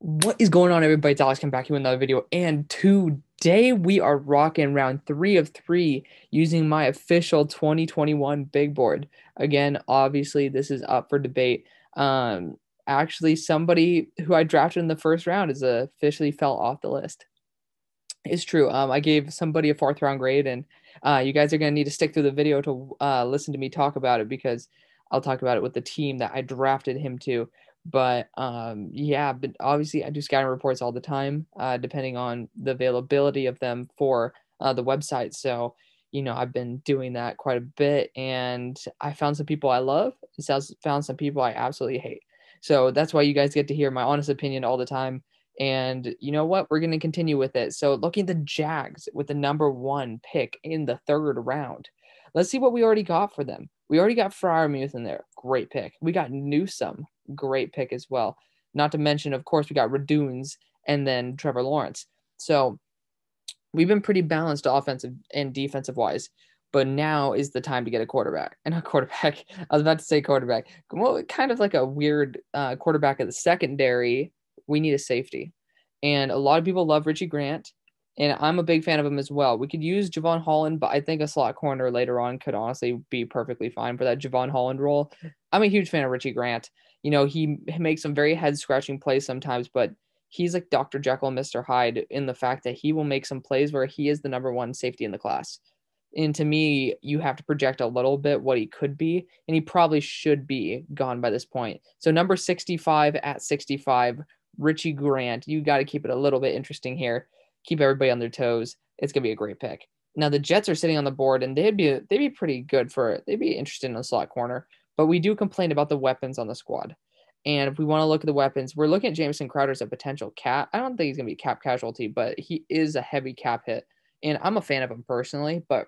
What is going on, everybody? It's Alex coming back here with another video, and today we are rocking round 3 of 3 using my official 2021 big board. Again, obviously, this is up for debate. Actually, somebody who I drafted in the first round is officially fell off the list. It's true. I gave somebody a fourth round grade, and you guys are gonna need to stick through the video to listen to me talk about it because I'll talk about it with the team that I drafted him to. But yeah, but obviously I do scouting reports all the time, depending on the availability of them for the website. So, I've been doing that quite a bit, and I found some people I love, and found some people I absolutely hate. So that's why you guys get to hear my honest opinion all the time. And you know what? We're going to continue with it. So, looking at the Jags with the number 1 pick in the third round, let's see what we already got for them. We already got Freiermuth in there. Great pick. We got Newsome. Great pick as well. Not to mention, of course, we got Raduns and then Trevor Lawrence. So, we've been pretty balanced offensive and defensive wise. But now is the time to get a quarterback. And a quarterback, I was about to say quarterback. Well, kind of like a weird quarterback at the secondary. We need a safety. And a lot of people love Richie Grant, and I'm a big fan of him as well. We could use Javon Holland, but I think a slot corner later on could honestly be perfectly fine for that Javon Holland role. I'm a huge fan of Richie Grant. He makes some very head scratching plays sometimes, but he's like Dr. Jekyll and Mr. Hyde in the fact that he will make some plays where he is the number one safety in the class. And to me, you have to project a little bit what he could be, and he probably should be gone by this point. So number 65 at 65, Richie Grant. You got to keep it a little bit interesting here. Keep everybody on their toes. It's gonna be a great pick. Now the Jets are sitting on the board, and they'd be pretty good for it. They'd be interested in a slot corner, but we do complain about the weapons on the squad. And if we want to look at the weapons, we're looking at Jamison Crowder as a potential cap. I don't think he's gonna be cap casualty, but he is a heavy cap hit, and I'm a fan of him personally, but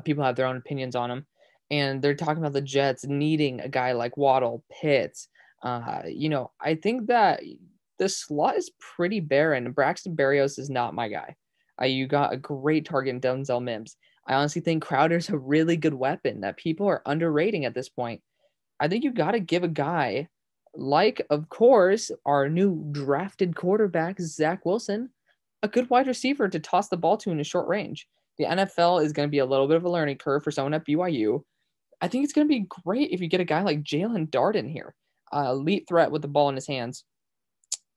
people have their own opinions on him, and they're talking about the Jets needing a guy like Waddle, Pitts. I think that the slot is pretty barren. Braxton Berrios is not my guy. You got a great target in Denzel Mims. I honestly think Crowder's a really good weapon that people are underrating at this point. I think you got to give a guy like, of course, our new drafted quarterback, Zach Wilson, a good wide receiver to toss the ball to in a short range. The NFL is going to be a little bit of a learning curve for someone at BYU. I think it's going to be great if you get a guy like Jalen Darden here, elite threat with the ball in his hands.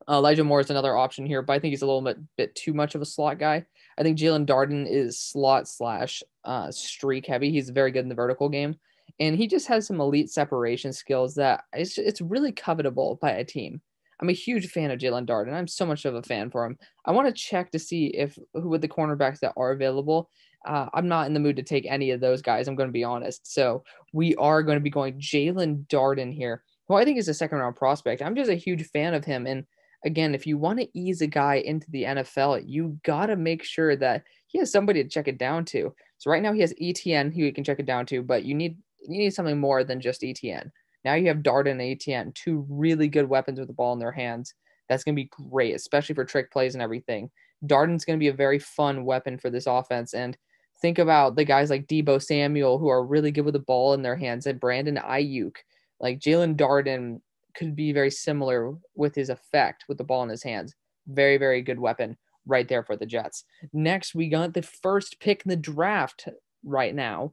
Elijah Moore is another option here, but I think he's a little bit too much of a slot guy. I think Jalen Darden is slot slash streak heavy. He's very good in the vertical game, and he just has some elite separation skills that it's really covetable by a team. I'm a huge fan of Jalen Darden. I'm so much of a fan for him. I want to check to see if who with the cornerbacks that are available. I'm not in the mood to take any of those guys. I'm going to be honest. So we are going to be going Jalen Darden here, who I think is a second round prospect. I'm just a huge fan of him, and again, if you want to ease a guy into the NFL, you got to make sure that he has somebody to check it down to. So right now he has ETN who he can check it down to, but you need something more than just ETN. Now you have Darden and ETN, two really good weapons with the ball in their hands. That's going to be great, especially for trick plays and everything. Darden's going to be a very fun weapon for this offense. And think about the guys like Deebo Samuel who are really good with the ball in their hands, and Brandon Ayuk. Like Jalen Darden could be very similar with his effect with the ball in his hands. Very, very good weapon right there for the Jets. Next, we got the first pick in the draft right now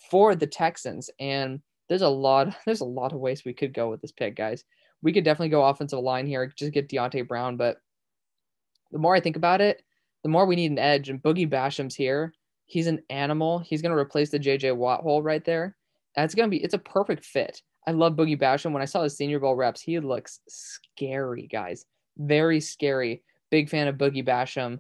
for the Texans, and there's a lot of ways we could go with this pick, guys. We could definitely go offensive line here, just get Deontay Brown, but the more I think about it, the more we need an edge, and Boogie Basham's here. He's an animal. He's going to replace the JJ Watt hole right there. It's a perfect fit. I love Boogie Basham. When I saw his Senior Bowl reps, he looks scary, guys. Very scary. Big fan of Boogie Basham.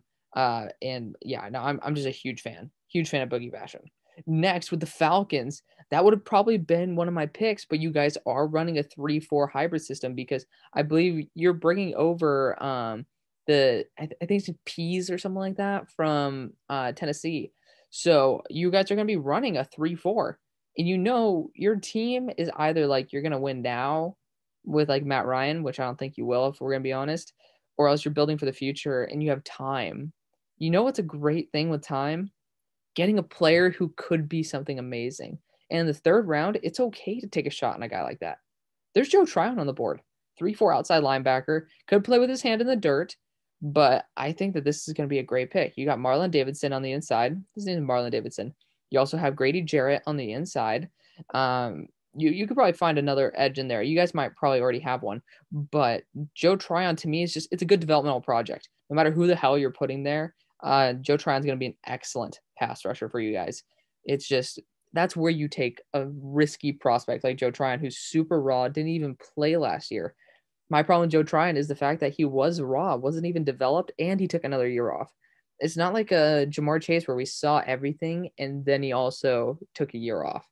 And yeah, no, I'm just a huge fan. Huge fan of Boogie Basham. Next, with the Falcons, that would have probably been one of my picks, but you guys are running a 3-4 hybrid system because I believe you're bringing over I think it's Peas or something like that from Tennessee. So you guys are going to be running a 3-4, and your team is either like you're going to win now with like Matt Ryan, which I don't think you will if we're going to be honest, or else you're building for the future and you have time. What's a great thing with time? Getting a player who could be something amazing. And in the third round, it's okay to take a shot on a guy like that. There's Joe Tryon on the board. 3-4 outside linebacker. Could play with his hand in the dirt, but I think that this is going to be a great pick. You got Marlon Davidson on the inside. His name is Marlon Davidson. You also have Grady Jarrett on the inside. You could probably find another edge in there. You guys might probably already have one, but Joe Tryon to me is just, it's a good developmental project. No matter who the hell you're putting there, Joe Tryon's going to be an excellent pass rusher for you guys. It's just, that's where you take a risky prospect like Joe Tryon, who's super raw, didn't even play last year. My problem with Joe Tryon is the fact that he was raw, wasn't even developed, and he took another year off. It's not like a Jamar Chase where we saw everything and then he also took a year off.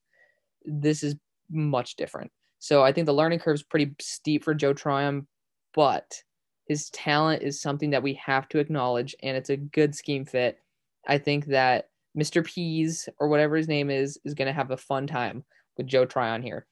This is much different. So I think the learning curve is pretty steep for Joe Tryon, but his talent is something that we have to acknowledge, and it's a good scheme fit. I think that Mr. Pease, or whatever his name is going to have a fun time with Joe Tryon here.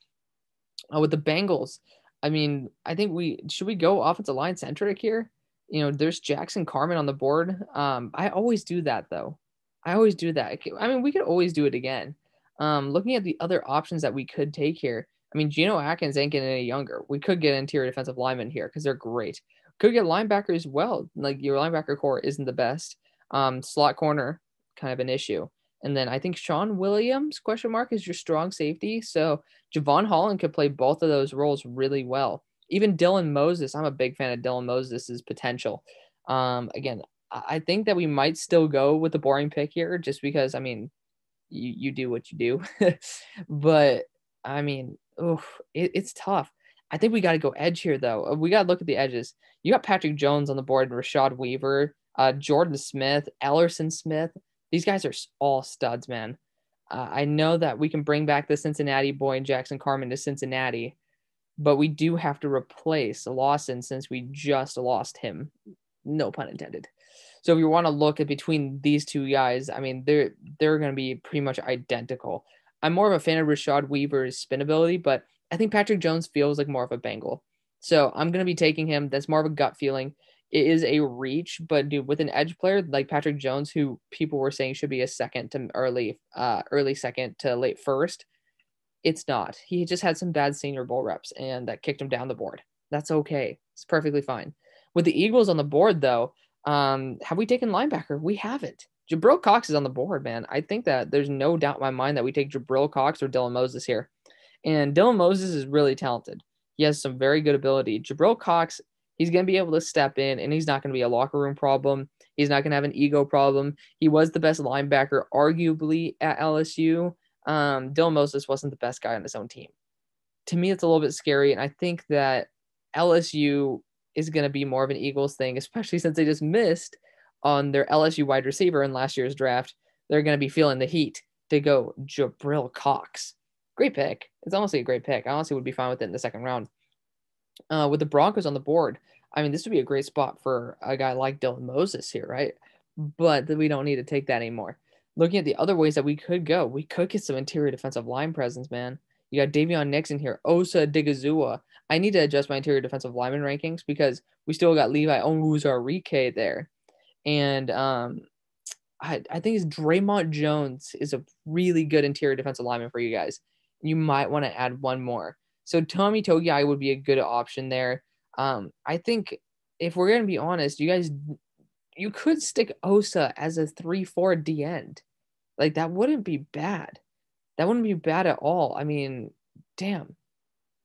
With the Bengals, I mean, I think should we go offensive line centric here? There's Jackson Carman on the board. I always do that though. I always do that. I mean, we could always do it again. Looking at the other options that we could take here, I mean, Geno Atkins ain't getting any younger. We could get interior defensive linemen here because they're great. Could get linebackers as well. Like your linebacker core isn't the best. Slot corner, kind of an issue. And then I think Sean Williams, question mark, is your strong safety. So Javon Holland could play both of those roles really well. Even Dylan Moses, I'm a big fan of Dylan Moses' potential. Again, I think that we might still go with the boring pick here just because, I mean, you do what you do. But, I mean, it's tough. I think we got to go edge here, though. We got to look at the edges. You got Patrick Jones on the board, Rashad Weaver, Jordan Smith, Ellerson Smith. These guys are all studs, man. I know that we can bring back the Cincinnati boy and Jackson Carman to Cincinnati, but we do have to replace Lawson since we just lost him. No pun intended. So if you want to look at between these two guys, I mean, they're going to be pretty much identical. I'm more of a fan of Rashad Weaver's spin ability, but I think Patrick Jones feels like more of a Bengal. So I'm going to be taking him. That's more of a gut feeling. It is a reach, but dude, with an edge player like Patrick Jones, who people were saying should be a second to early second to late first, it's not. He just had some bad Senior Bowl reps, and that kicked him down the board. That's okay. It's perfectly fine. With the Eagles on the board, though, have we taken linebacker? We haven't. Jabril Cox is on the board, man. I think that there's no doubt in my mind that we take Jabril Cox or Dylan Moses here. And Dylan Moses is really talented. He has some very good ability. Jabril Cox, he's going to be able to step in, and he's not going to be a locker room problem. He's not going to have an ego problem. He was the best linebacker, arguably, at LSU. Dylan Moses wasn't the best guy on his own team. To me, it's a little bit scary, and I think that LSU is going to be more of an Eagles thing, especially since they just missed on their LSU wide receiver in last year's draft. They're going to be feeling the heat to go Jabril Cox. Great pick. It's honestly a great pick. I honestly would be fine with it in the second round. With the Broncos on the board, I mean, this would be a great spot for a guy like Dylan Moses here, right? But we don't need to take that anymore. Looking at the other ways that we could go, we could get some interior defensive line presence, man. You got Davion Nixon here, Osa Digizua. I need to adjust my interior defensive lineman rankings because we still got Levi Onwuzurike there. And I think it's Draymond Jones is a really good interior defensive lineman for you guys. You might want to add one more. So Tommy Togiai would be a good option there. I think if we're going to be honest, you could stick Osa as a 3-4 D end. Like that wouldn't be bad. That wouldn't be bad at all. I mean, damn,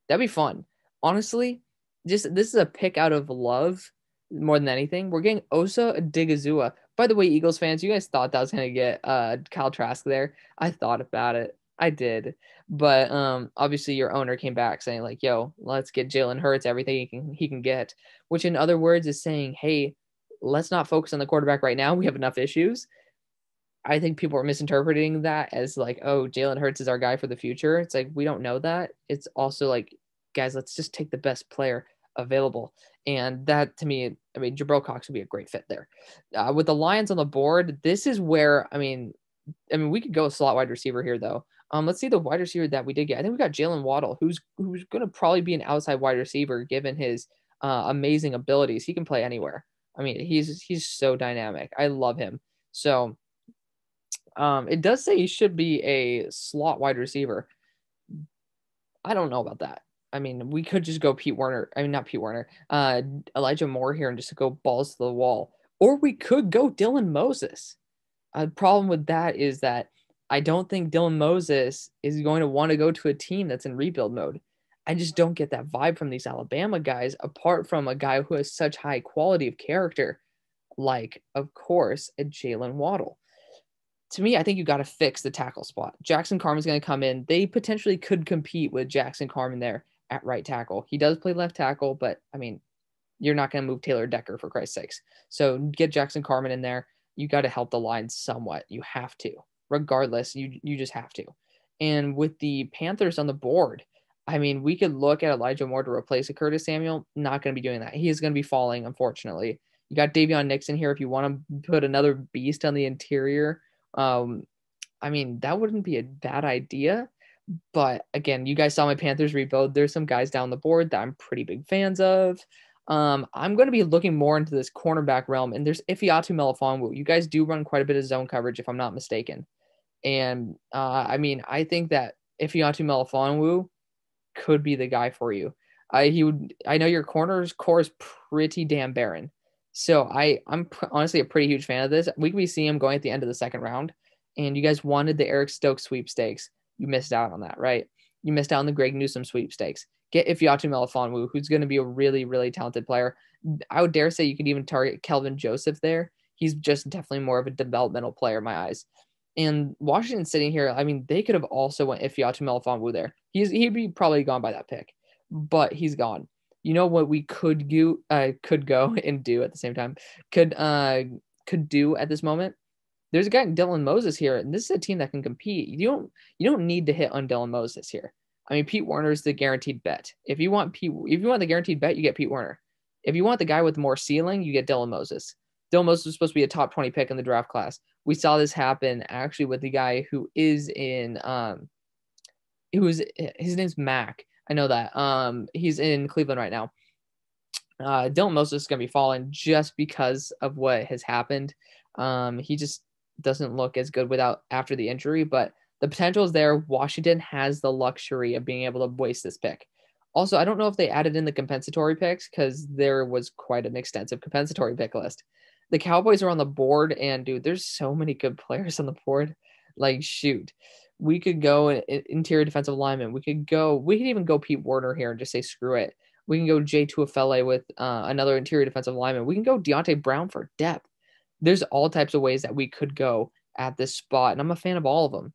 that'd be fun. Honestly, this is a pick out of love more than anything. We're getting Osa Digizua. By the way, Eagles fans, you guys thought that was gonna get Kyle Trask there. I thought about it. I did. But obviously your owner came back saying like, yo, let's get Jalen Hurts everything he can get, which in other words is saying, hey, let's not focus on the quarterback right now. We have enough issues. I think people are misinterpreting that as like, oh, Jalen Hurts is our guy for the future. It's like, we don't know that. It's also like, guys, let's just take the best player available. And that to me, I mean, Jabril Cox would be a great fit there. With the Lions on the board, this is where, I mean, we could go slot wide receiver here though. Let's see the wide receiver that we did get. I think we got Jalen Waddle, who's going to probably be an outside wide receiver given his amazing abilities. He can play anywhere. I mean, he's so dynamic. I love him. So it does say he should be a slot wide receiver. I don't know about that. I mean, we could just go Pete Werner. I mean, not Pete Werner. Elijah Moore here and just go balls to the wall. Or we could go Dylan Moses. The problem with that is that I don't think Dylan Moses is going to want to go to a team that's in rebuild mode. I just don't get that vibe from these Alabama guys, apart from a guy who has such high quality of character, like, of course, a Jalen Waddle. To me, I think you got to fix the tackle spot. Jackson Carman's going to come in. They potentially could compete with Jackson Carman there at right tackle. He does play left tackle, but I mean, you're not going to move Taylor Decker for Christ's sakes. So get Jackson Carman in there. You got to help the line somewhat. You have to. Regardless, you just have to. And with the Panthers on the board, I mean, we could look at Elijah Moore to replace a Curtis Samuel. Not going to be doing that. He is going to be falling, unfortunately. You got Davion Nixon here if you want to put another beast on the interior. I mean, that wouldn't be a bad idea. But again, you guys saw my Panthers rebuild. There's some guys down the board that I'm pretty big fans of. I'm going to be looking more into this cornerback realm, and there's Ifeatu Melifonwu. You guys do run quite a bit of zone coverage, if I'm not mistaken. And I mean, I think that Ifeatu Melifonwu could be the guy for you. I know your corners core is pretty damn barren. So I'm honestly a pretty huge fan of this. We could be seeing him going at the end of the second round. And you guys wanted the Eric Stokes sweepstakes. You missed out on that, right? You missed out on the Greg Newsome sweepstakes. Get Ifeatu Melifonwu, who's going to be a really, really talented player. I would dare say you could even target Kelvin Joseph there. He's just definitely more of a developmental player in my eyes. And Washington sitting here, I mean, they could have also went Ifeatu Melifonwu there. He'd be probably gone by that pick, but he's gone. You know what we could go and do at the same time? Could do at this moment? There's a guy, Dylan Moses here, and this is a team that can compete. You don't need to hit on Dylan Moses here. I mean, Pete Werner is the guaranteed bet. If you want the guaranteed bet, you get Pete Werner. If you want the guy with more ceiling, you get Dylan Moses. Dylan Moses was supposed to be a top 20 pick in the draft class. We saw this happen actually with the guy who is in his name's Mac. I know that. He's in Cleveland right now. Dylan Moses is going to be falling just because of what has happened. He just doesn't look as good after the injury, but the potential is there. Washington has the luxury of being able to waste this pick. Also, I don't know if they added in the compensatory picks because there was quite an extensive compensatory pick list. The Cowboys are on the board, and dude, there's so many good players on the board. Like, shoot. We could go interior defensive lineman. We could even go Pete Werner here and just say screw it. We can go Jay Tuafele with another interior defensive lineman. We can go Deonte Brown for depth. There's all types of ways that we could go at this spot, and I'm a fan of all of them.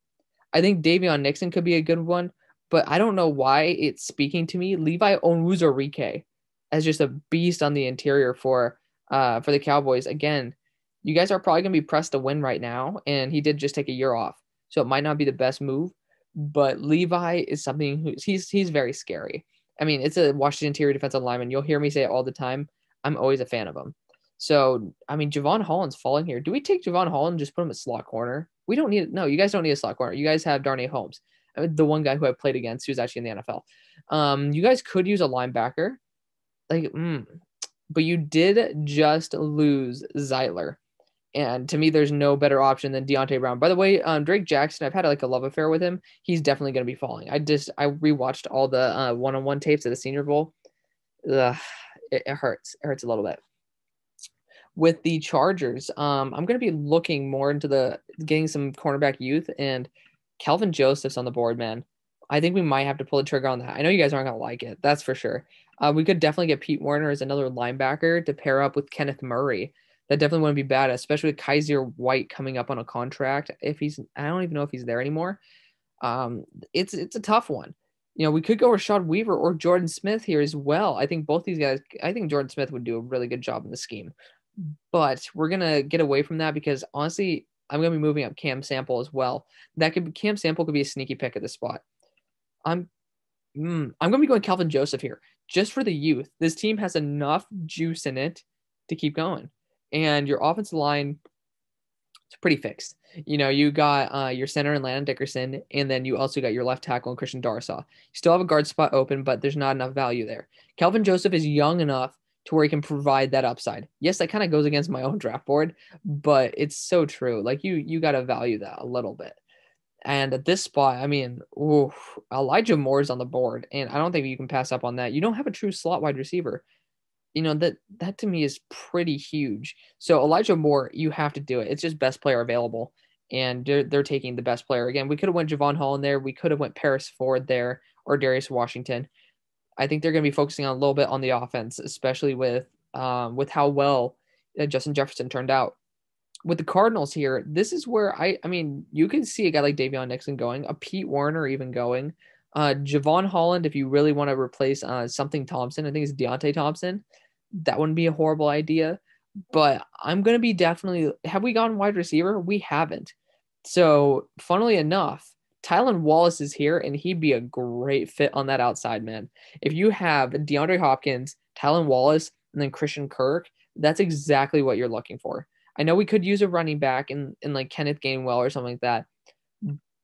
I think Davion Nixon could be a good one, but I don't know why it's speaking to me. Levi Onwuzurike as just a beast on the interior for the Cowboys. Again, you guys are probably going to be pressed to win right now, and he did just take a year off, so it might not be the best move. But Levi is something he's very scary. I mean, it's a Washington interior defensive lineman. You'll hear me say it all the time. I'm always a fan of him. So, I mean, Javon Holland's falling here. Do we take Javon Holland and just put him at slot corner? We don't need it. No, you guys don't need a slot corner. You guys have Darnay Holmes, the one guy who I played against who's actually in the NFL. You guys could use a linebacker. But you did just lose Zeitler. And to me, there's no better option than Deonte Brown. By the way, Drake Jackson, I've had a love affair with him. He's definitely going to be falling. I rewatched all the one-on-one tapes at the Senior Bowl. It hurts. It hurts a little bit. With the Chargers, I'm going to be looking more into getting some cornerback youth, and Kelvin Joseph's on the board, man. I think we might have to pull the trigger on that. I know you guys aren't going to like it. That's for sure. We could definitely get Pete Werner as another linebacker to pair up with Kenneth Murray. That definitely wouldn't be bad, especially with Kaiser White coming up on a contract. I don't even know if he's there anymore. It's a tough one. You know, we could go Rashad Weaver or Jordan Smith here as well. I think both these guys, I think Jordan Smith would do a really good job in the scheme. But we're going to get away from that because honestly, I'm going to be moving up Cam Sample as well. Cam Sample could be a sneaky pick at this spot. I'm going to be going Kelvin Joseph here just for the youth. This team has enough juice in it to keep going. And your offensive line, it's pretty fixed. You know, you got your center in Landon Dickerson, and then you also got your left tackle in Christian Darrisaw. You still have a guard spot open, but there's not enough value there. Kelvin Joseph is young enough to where he can provide that upside. Yes, that kind of goes against my own draft board, but it's so true. Like you got to value that a little bit. And at this spot, I mean, oof, Elijah Moore is on the board, and I don't think you can pass up on that. You don't have a true slot wide receiver. That to me is pretty huge. So Elijah Moore, you have to do it. It's just best player available, and they're taking the best player. Again, we could have went Javon Holland there. We could have went Paris Ford there or Darius Washington. I think they're going to be focusing on a little bit on the offense, especially with how well Justin Jefferson turned out. With the Cardinals here, this is where I mean, you can see a guy like Davion Nixon going, a Pete Werner even going, Javon Holland if you really want to replace something Thompson. I think it's Deontay Thompson. That wouldn't be a horrible idea. But I'm gonna be definitely. Have we gone wide receiver? We haven't. So, funnily enough, Tylan Wallace is here, and he'd be a great fit on that outside, man. If you have DeAndre Hopkins, Tylan Wallace, and then Christian Kirk, that's exactly what you're looking for. I know we could use a running back in like Kenneth Gainwell or something like that,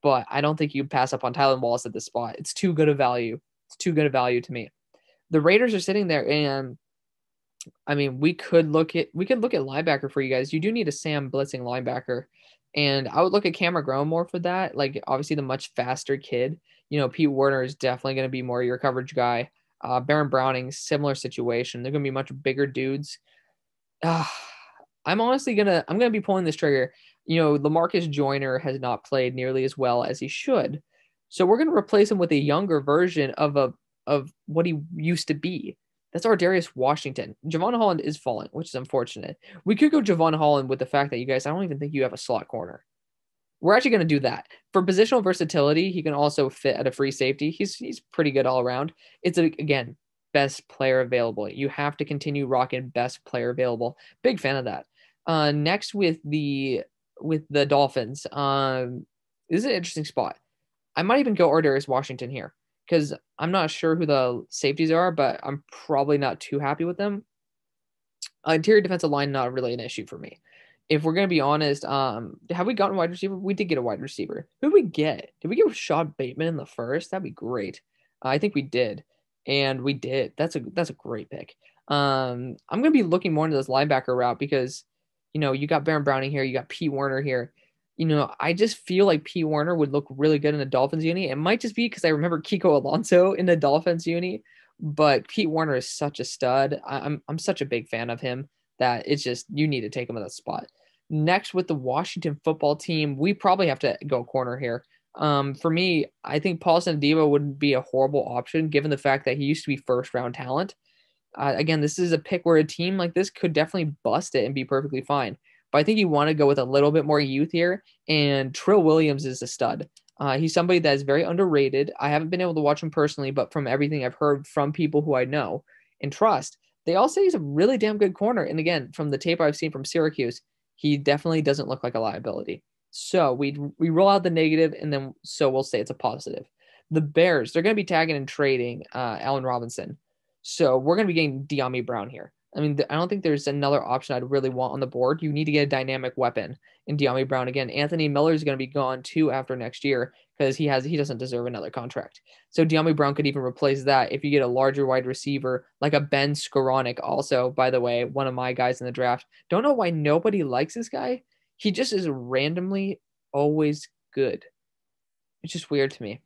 but I don't think you'd pass up on Tylan Wallace at this spot. It's too good a value. It's too good a value to me. The Raiders are sitting there, and I mean, we could look at linebacker for you guys. You do need a Sam blitzing linebacker, and I would look at Cameron Graham more for that. Like obviously the much faster kid. Pete Werner is definitely going to be more your coverage guy. Baron Browning, similar situation. They're going to be much bigger dudes. Uh, I'm gonna be pulling this trigger. Lamarcus Joyner has not played nearly as well as he should, so we're gonna replace him with a younger version of what he used to be. That's our Darius Washington. Javon Holland is falling, which is unfortunate. We could go Javon Holland with the fact that you guys, I don't even think you have a slot corner. We're actually going to do that. For positional versatility, he can also fit at a free safety. He's pretty good all around. Again, best player available. You have to continue rocking best player available. Big fan of that. Next with the Dolphins, this is an interesting spot. I might even go Darius Washington here because I'm not sure who the safeties are, but I'm probably not too happy with them. Interior defensive line, not really an issue for me. If we're gonna be honest, have we gotten a wide receiver? We did get a wide receiver. Who did we get? Did we get Rashad Bateman in the first? That'd be great. I think we did, and we did. That's a great pick. I'm gonna be looking more into this linebacker route because, you got Baron Browning here, you got Pete Werner here. I just feel like Pete Werner would look really good in the Dolphins uni. It might just be because I remember Kiko Alonso in the Dolphins uni, but Pete Werner is such a stud. I'm such a big fan of him that it's just you need to take him at that spot. Next with the Washington football team, we probably have to go corner here. For me, I think Paulson Adebo wouldn't be a horrible option given the fact that he used to be first round talent. Again, this is a pick where a team like this could definitely bust it and be perfectly fine. But I think you want to go with a little bit more youth here, and Trill Williams is a stud. He's somebody that is very underrated. I haven't been able to watch him personally, but from everything I've heard from people who I know and trust, they all say he's a really damn good corner. And again, from the tape I've seen from Syracuse, he definitely doesn't look like a liability. So we roll out the negative, and then so we'll say it's a positive. The Bears, they're going to be tagging and trading Allen Robinson. So we're going to be getting Dyami Brown here. I mean, I don't think there's another option I'd really want on the board. You need to get a dynamic weapon in Dyami Brown again. Anthony Miller is going to be gone too after next year because he doesn't deserve another contract. So Dyami Brown could even replace that if you get a larger wide receiver like a Ben Skoranek. Also, by the way, one of my guys in the draft. Don't know why nobody likes this guy. He just is randomly always good. It's just weird to me.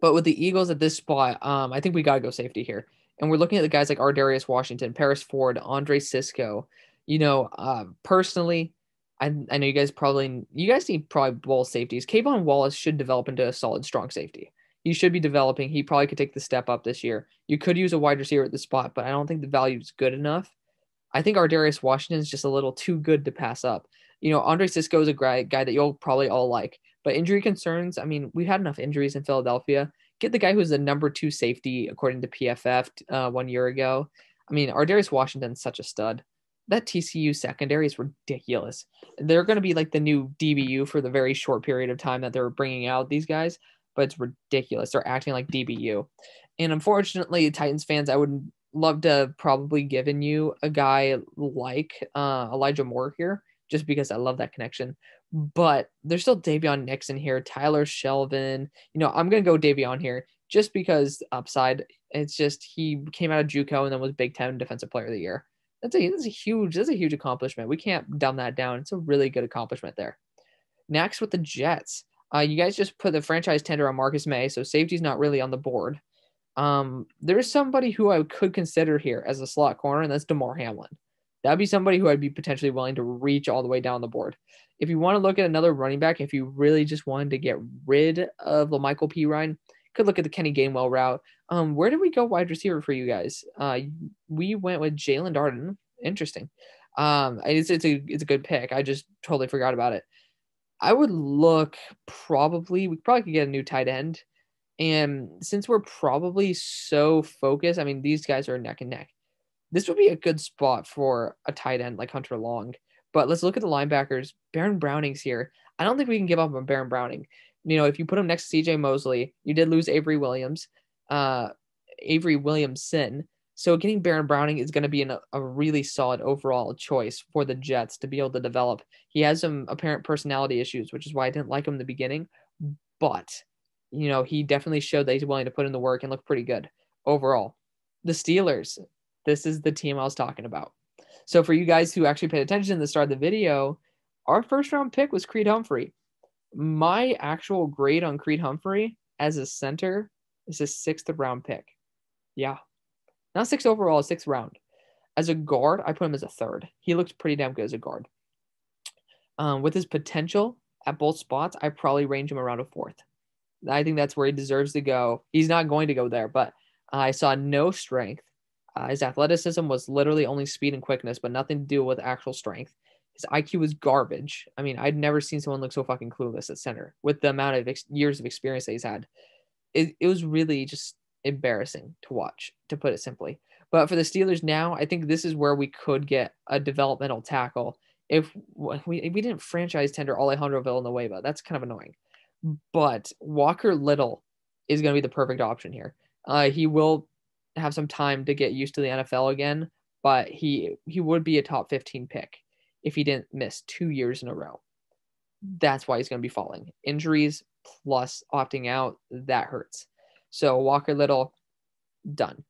But with the Eagles at this spot, I think we gotta go safety here. And we're looking at the guys like Darius Washington, Paris Ford, Andre Cisco. Personally, I know you guys need probably both safeties. Kayvon Wallace should develop into a solid, strong safety. He should be developing. He probably could take the step up this year. You could use a wide receiver at the spot, but I don't think the value is good enough. I think Darius Washington is just a little too good to pass up. Andre Cisco is a guy that you'll probably all like. But injury concerns, I mean, we've had enough injuries in Philadelphia. Get the guy who's the number 2 safety according to PFF 1 year ago. I mean, Darius Washington's such a stud. That TCU secondary is ridiculous. They're going to be like the new DBU for the very short period of time that they're bringing out these guys, but it's ridiculous. They're acting like DBU. And unfortunately, Titans fans, I would love to probably given you a guy like Elijah Moore here, just because I love that connection. But there's still Davion Nixon here, Tyler Shelvin. I'm gonna go Davion here just because upside. It's just he came out of JUCO and then was Big Ten Defensive Player of the Year. That's a huge accomplishment. We can't dumb that down. It's a really good accomplishment there. Next with the Jets. You guys just put the franchise tender on Marcus May, so safety's not really on the board. There's somebody who I could consider here as a slot corner, and that's Damar Hamlin. That'd be somebody who I'd be potentially willing to reach all the way down the board. If you want to look at another running back, if you really just wanted to get rid of Lamichael Pirine, could look at the Kenny Gainwell route. Where did we go wide receiver for you guys? We went with Jalen Darden. Interesting. It's a good pick. I just totally forgot about it. I would look we probably could get a new tight end. And since we're probably so focused, I mean, these guys are neck and neck. This would be a good spot for a tight end like Hunter Long. But let's look at the linebackers. Baron Browning's here. I don't think we can give up on Baron Browning. You know, if you put him next to CJ Mosley, you did lose Avery Williams, Avery Williamson. So getting Baron Browning is going to be a really solid overall choice for the Jets to be able to develop. He has some apparent personality issues, which is why I didn't like him in the beginning. But, you know, he definitely showed that he's willing to put in the work and look pretty good overall. The Steelers, this is the team I was talking about. So for you guys who actually paid attention at the start of the video, our first round pick was Creed Humphrey. My actual grade on Creed Humphrey as a center is a 6th round pick. Yeah. Not 6th overall, 6th round. As a guard, I put him as a 3rd. He looked pretty damn good as a guard. With his potential at both spots, I probably range him around a 4th. I think that's where he deserves to go. He's not going to go there, but I saw no strength. His athleticism was literally only speed and quickness, but nothing to do with actual strength. His IQ was garbage. I mean, I'd never seen someone look so fucking clueless at center with the amount of years of experience that he's had. It was really just embarrassing to watch, to put it simply. But for the Steelers now, I think this is where we could get a developmental tackle if we didn't franchise tender Alejandro Villanueva. That's kind of annoying. But Walker Little is going to be the perfect option here. He will have some time to get used to the NFL again, but he would be a top 15 pick if he didn't miss 2 years in a row. That's why he's going to be falling. Injuries plus opting out, that hurts. So Walker Little, done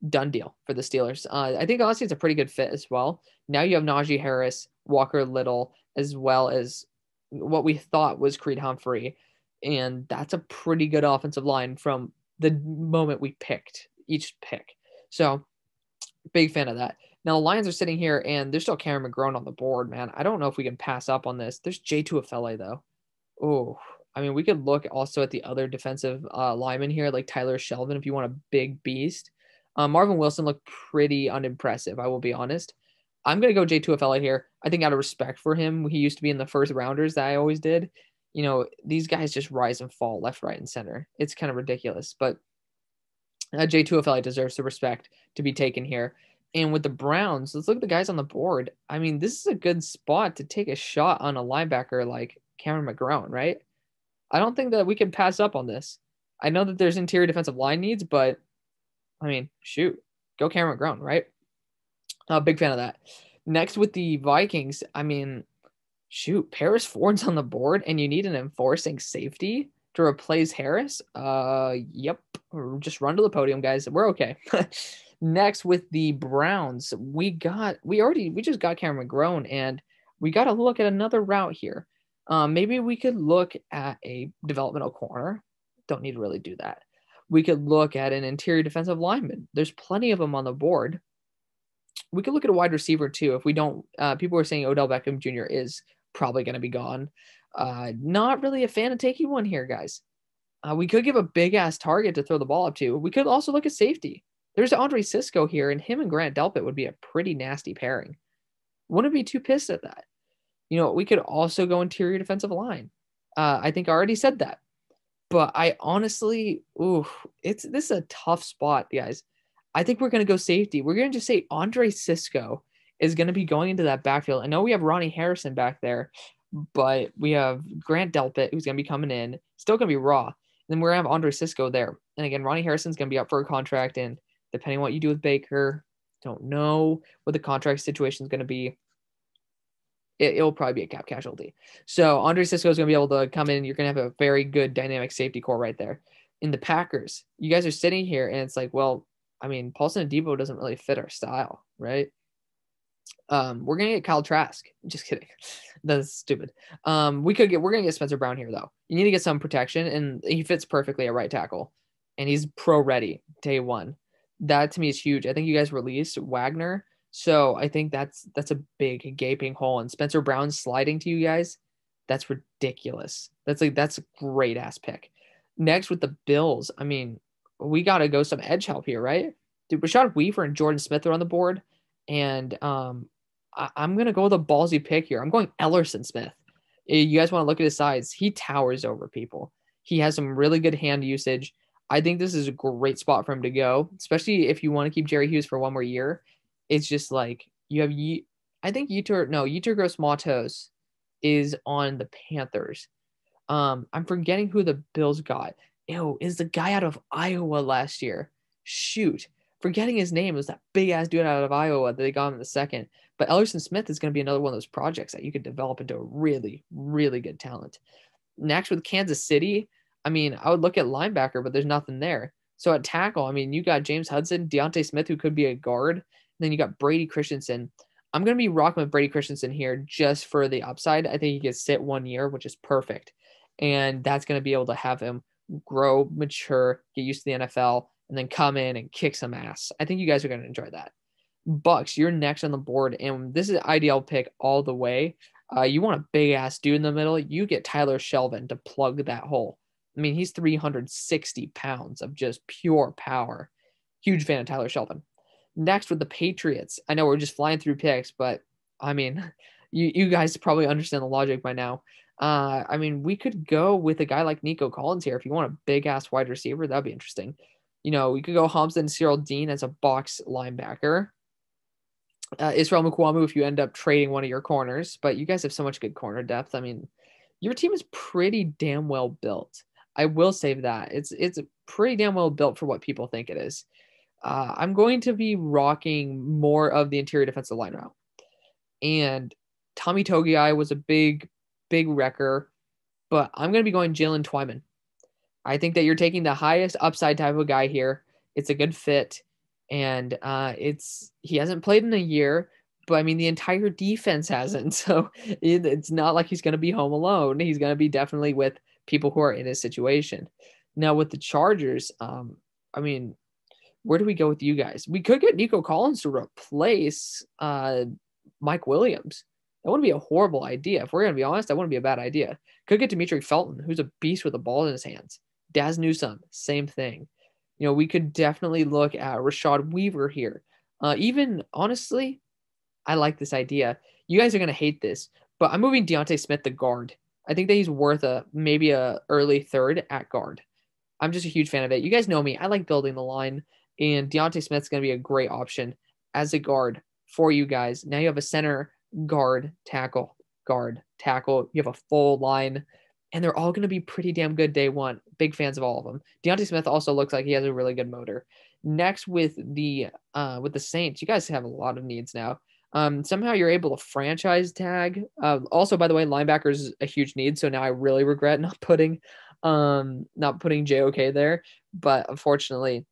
deal for the Steelers. I think honestly it's a pretty good fit as well. Now you have Najee Harris, Walker Little, as well as what we thought was Creed Humphrey. And that's a pretty good offensive line from the moment we picked each pick. So big fan of that. Now the Lions are sitting here and there's still Cameron McGrone on the board, man. I don't know if we can pass up on this. There's J2 Afele though. Oh, I mean, we could look also at the other defensive linemen here, like Tyler Shelvin, if you want a big beast. Marvin Wilson looked pretty unimpressive, I will be honest. I'm going to go J2 Afele here. I think out of respect for him, he used to be in the first rounders that I always did. You know, these guys just rise and fall left, right, and center. It's kind of ridiculous. But J2 Afele deserves the respect to be taken here. And with the Browns, let's look at the guys on the board. I mean, this is a good spot to take a shot on a linebacker like Cameron McGrone, right? I don't think that we can pass up on this. I know that there's interior defensive line needs, but I mean, shoot, go Cameron McGrone, right? Big fan of that. Next with the Vikings, I mean, shoot, Paris Ford's on the board and you need an enforcing safety to replace Harris. Yep. Just run to the podium, guys. We're okay. Next with the Browns, we just got Cameron McGrone and we got to look at another route here. Maybe we could look at a developmental corner. Don't need to really do that. We could look at an interior defensive lineman. There's plenty of them on the board. We could look at a wide receiver too. If we don't, people are saying Odell Beckham Jr. is probably going to be gone. Not really a fan of taking one here, guys. We could give a big ass target to throw the ball up to. We could also look at safety. There's Andre Cisco here, and him and Grant Delpit would be a pretty nasty pairing. Wouldn't be too pissed at that. You know, we could also go interior defensive line. I think I already said that. But I honestly, this is a tough spot, guys. I think we're going to go safety. We're going to just say Andre Cisco is going to be going into that backfield. I know we have Ronnie Harrison back there, but we have Grant Delpit who's going to be coming in. Still going to be raw. And then we're going to have Andre Cisco there. And again, Ronnie Harrison's going to be up for a contract. And depending on what you do with Baker, don't know what the contract situation is going to be. It'll probably be a cap casualty. So Andre Cisco is going to be able to come in. You're going to have a very good dynamic safety core right there. In the Packers, you guys are sitting here and it's like, well, I mean, Paulson Adebo doesn't really fit our style, right? We're gonna get Kyle Trask. Just kidding. That's stupid. We're gonna get Spencer Brown here though. You need to get some protection, and he fits perfectly at right tackle, and he's pro ready day one. That to me is huge. I think you guys released Wagner, so I think that's a big gaping hole. And Spencer Brown sliding to you guys, that's ridiculous. That's a great ass pick. Next with the Bills, I mean, we gotta go some edge help here, right? Dude, Rashad Weaver and Jordan Smith are on the board, and I'm gonna go with a ballsy pick here. I'm going Ellerson Smith. You guys want to look at his size? He towers over people. He has some really good hand usage. I think this is a great spot for him to go, especially if you want to keep Jerry Hughes for one more year. It's just like you have I think Yetur Gross Matos is on the Panthers. I'm forgetting who the Bills got. Ew, is the guy out of Iowa last year? Shoot, forgetting his name. It was that big ass dude out of Iowa that they got him in the second. But Ellerson Smith is going to be another one of those projects that you could develop into a really, really good talent. Next with Kansas City, I mean, I would look at linebacker, but there's nothing there. So at tackle, I mean, you got James Hudson, Deontay Smith, who could be a guard. And then you got Brady Christensen. I'm going to be rocking with Brady Christensen here just for the upside. I think he gets sit 1 year, which is perfect. And that's going to be able to have him grow, mature, get used to the NFL, and then come in and kick some ass. I think you guys are going to enjoy that. Bucks, you're next on the board, and this is an ideal pick all the way. You want a big ass dude in the middle, you get Tyler Shelvin to plug that hole. I mean, he's 360 pounds of just pure power. Huge fan of Tyler Shelvin. Next with the Patriots, I know we're just flying through picks, but I mean, you guys probably understand the logic by now. I mean, we could go with a guy like Nico Collins here. If you want a big ass wide receiver, that'd be interesting. We could go Hamza and Cyril Dean as a box linebacker. Israel Mukwamu if you end up trading one of your corners, but you guys have so much good corner depth. I mean, your team is pretty damn well built. I will say that it's pretty damn well built for what people think it is. I'm going to be rocking more of the interior defensive line route, and Tommy Togiai was a big wrecker, but I'm going to be going Jalen Twyman. I think that you're taking the highest upside type of guy here. It's a good fit. And he hasn't played in a year, but I mean the entire defense hasn't. So it's not like he's going to be home alone. He's going to be definitely with people who are in his situation. Now with the Chargers, I mean, where do we go with you guys? We could get Nico Collins to replace Mike Williams. That wouldn't be a horrible idea. If we're going to be honest, that wouldn't be a bad idea. Could get Demetri Felton, who's a beast with a ball in his hands. Daz Newsome, same thing. We could definitely look at Rashad Weaver here. Even honestly, I like this idea. You guys are going to hate this, but I'm moving Deontay Smith to guard. I think that he's worth maybe a early third at guard. I'm just a huge fan of it. You guys know me. I like building the line, and Deontay Smith's going to be a great option as a guard for you guys. Now you have a center, guard, tackle, guard, tackle. You have a full line. And they're all going to be pretty damn good day one. Big fans of all of them. Deontay Smith also looks like he has a really good motor. Next with the Saints, you guys have a lot of needs now. Somehow you're able to franchise tag. Also, by the way, linebacker is a huge need. So now I really regret not putting JOK there. But unfortunately,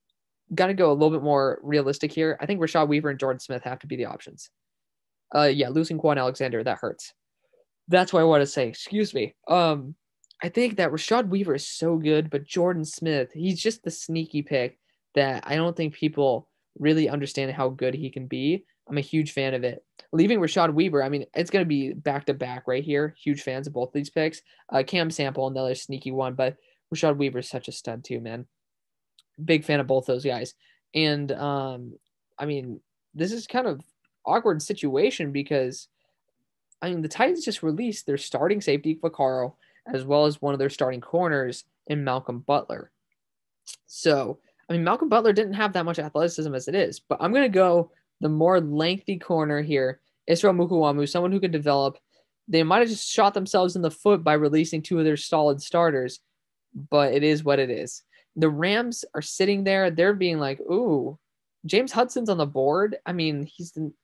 got to go a little bit more realistic here. I think Rashad Weaver and Jordan Smith have to be the options. Losing Quan Alexander, that hurts. That's what I want to say. Excuse me. I think that Rashad Weaver is so good, but Jordan Smith, he's just the sneaky pick that I don't think people really understand how good he can be. I'm a huge fan of it. Leaving Rashad Weaver, I mean, it's going to be back to back right here. Huge fans of both these picks. Cam Sample, another sneaky one, but Rashad Weaver is such a stud too, man. Big fan of both those guys. And I mean, this is kind of awkward situation because I mean, the Titans just released their starting safety, Vaccaro, as well as one of their starting corners in Malcolm Butler. So, I mean, Malcolm Butler didn't have that much athleticism as it is, but I'm going to go the more lengthy corner here, Israel Mukuamu, someone who could develop. They might have just shot themselves in the foot by releasing two of their solid starters, but it is what it is. The Rams are sitting there. They're being like, ooh, James Hudson's on the board. I mean,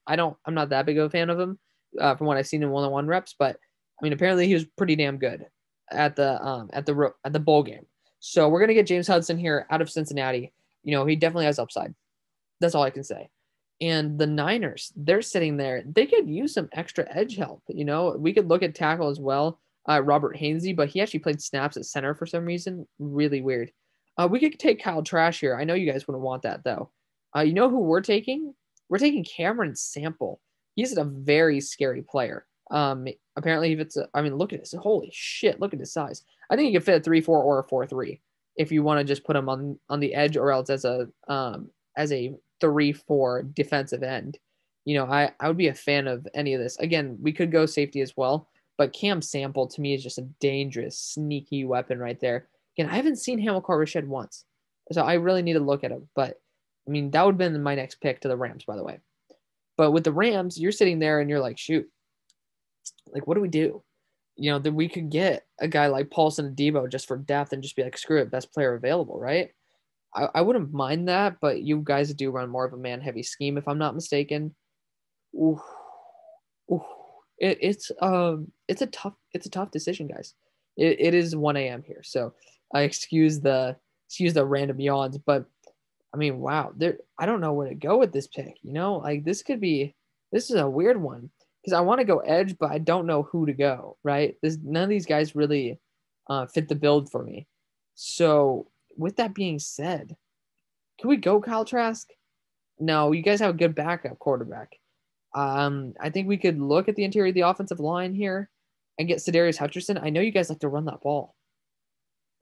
I'm not that big of a fan of him from what I've seen in one-on-one reps, but I mean, apparently he was pretty damn good at the bowl game. So we're gonna get James Hudson here out of Cincinnati. He definitely has upside. That's all I can say. And the Niners, they're sitting there. They could use some extra edge help. You know, we could look at tackle as well. Robert Hainsey, but he actually played snaps at center for some reason. Really weird. We could take Kyle Trash here. I know you guys wouldn't want that though. You know who we're taking? We're taking Cameron Sample. He's a very scary player. Apparently, if it's, I mean, look at this. Holy shit! Look at his size. I think he could fit a 3-4 or a 4-3 if you want to just put him on the edge or else as a 3-4 defensive end. You know, I would be a fan of any of this. Again, we could go safety as well, but Cam Sample to me is just a dangerous, sneaky weapon right there. Again, I haven't seen Hamilcar Rashed once, so I really need to look at him. But I mean, that would have been my next pick to the Rams, by the way. But with the Rams, you're sitting there and you're like, shoot, like, what do we do? You know, then we could get a guy like Paulson Adebo just for depth and just be like, screw it, best player available, right? I wouldn't mind that, but you guys do run more of a man heavy scheme, if I'm not mistaken. Ooh, ooh. It's a tough decision, guys. It is 1 a.m. here, so I excuse the random yawns, but I mean, wow, there I don't know where to go with this pick. You know, like this is a weird one because I want to go edge, but I don't know who to go. Right? This none of these guys really fit the build for me. So with that being said, can we go Kyle Trask? No, you guys have a good backup quarterback. I think we could look at the interior of the offensive line here and get Sedarius Hutcherson. I know you guys like to run that ball,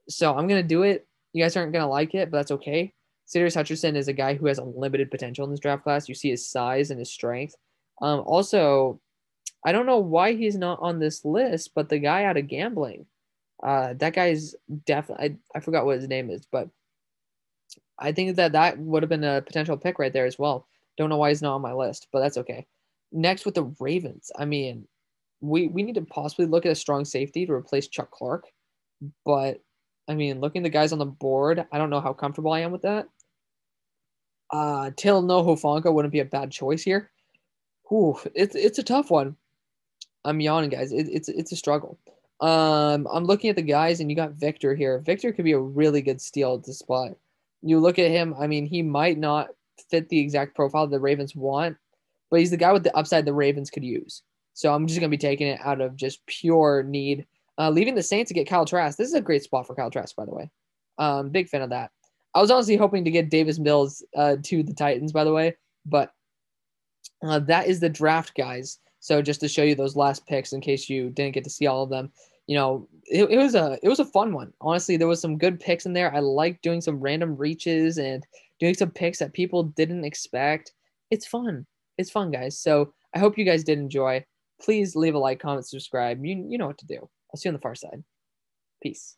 so I'm gonna do it. You guys aren't gonna like it, but that's okay. Sedarius Hutcherson is a guy who has unlimited potential in this draft class. You see his size and his strength. Also, I don't know why he's not on this list, but the guy out of gambling, that guy's definitely, I forgot what his name is, but I think that would have been a potential pick right there as well. Don't know why he's not on my list, but that's okay. Next with the Ravens, I mean, we need to possibly look at a strong safety to replace Chuck Clark, but I mean, looking at the guys on the board, I don't know how comfortable I am with that. Talanoa Hufanga wouldn't be a bad choice here. Ooh, it's a tough one. I'm yawning, guys. It's a struggle. I'm looking at the guys, and you got Victor here. Victor could be a really good steal at this spot. You look at him. I mean, he might not fit the exact profile the Ravens want, but he's the guy with the upside the Ravens could use. So I'm just gonna be taking it out of just pure need. Leaving the Saints to get Kyle Trask. This is a great spot for Kyle Trask, by the way. Big fan of that. I was honestly hoping to get Davis Mills to the Titans, by the way, but that is the draft, guys. So just to show you those last picks, in case you didn't get to see all of them, you know, it was a fun one. Honestly, there was some good picks in there. I like doing some random reaches and doing some picks that people didn't expect. It's fun. It's fun, guys. So I hope you guys did enjoy. Please leave a like, comment, subscribe. You know what to do. I'll see you on the far side. Peace.